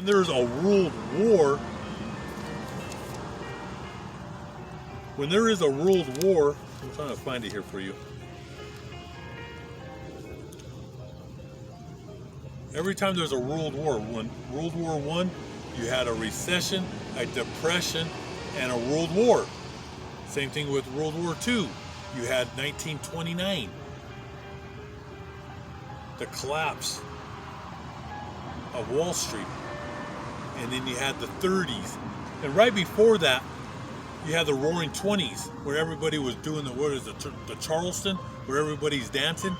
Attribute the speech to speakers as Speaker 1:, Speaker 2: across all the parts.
Speaker 1: When there's a world war, when there is a world war, I'm trying to find it here for you. Every time there's a world war, when World War I, you had a recession, a depression, and a world war. Same thing with World War II. You had 1929, the collapse of Wall Street. And then you had the 30s. And right before that, you had the Roaring 20s, where everybody was doing the Charleston, where everybody's dancing,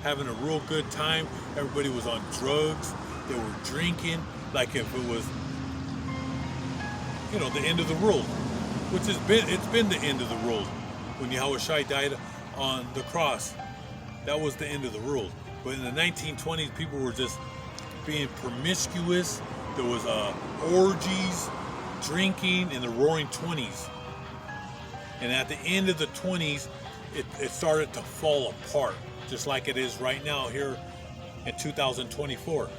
Speaker 1: having a real good time. Everybody was on drugs. They were drinking like if it was, the end of the world, which it's been the end of the world. When Yahweh Shai died on the cross, that was the end of the world. But in the 1920s, people were just being promiscuous. There was orgies, drinking in the Roaring 20s. And at the end of the 20s, it started to fall apart, just like it is right now here in 2024.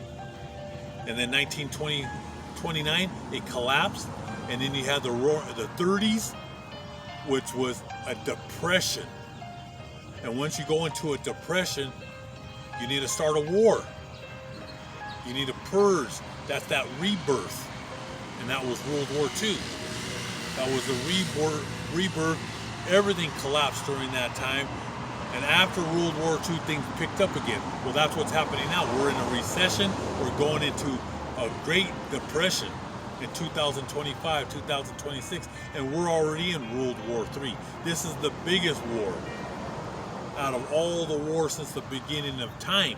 Speaker 1: And then 1929, it collapsed. And then you had the 30s, which was a depression. And once you go into a depression, you need to start a war. You need to purge. That's that rebirth. And that was World War II. That was the rebirth. Everything collapsed during that time. And after World War II, things picked up again. Well, that's what's happening now. We're in a recession. We're going into a Great Depression in 2025, 2026. And we're already in World War III. This is the biggest war out of all the wars since the beginning of time.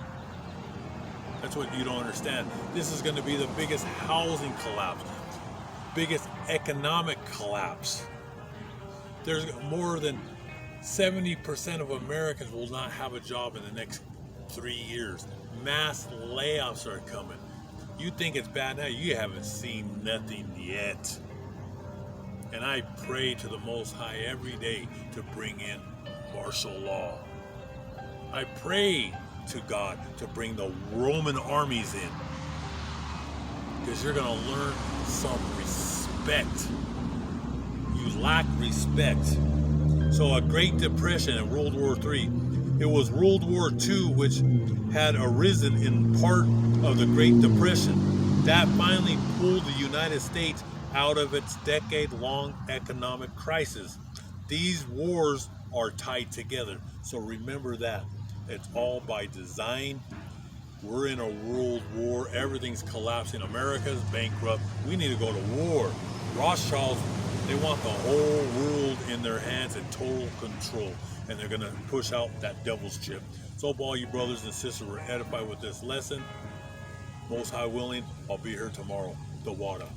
Speaker 1: That's what you don't understand. This is going to be the biggest housing collapse, biggest economic collapse. There's more than 70% of Americans will not have a job in the next 3 years. Mass layoffs are coming. You think it's bad now, you haven't seen nothing yet. And I pray to the Most High every day to bring in martial law. I pray to God to bring the Roman armies in, because you're going to learn some respect. You lack respect. So a Great Depression in World War III, it was World War II which had arisen in part of the Great Depression. That finally pulled the United States out of its decade-long economic crisis. These wars are tied together, so remember that. It's all by design. We're in a world war. Everything's collapsing. America's bankrupt. We need to go to war. Rothschilds, they want the whole world in their hands in total control. And they're going to push out that devil's chip. So hope all you brothers and sisters were edified with this lesson. Most High willing, I'll be here tomorrow. The Wada.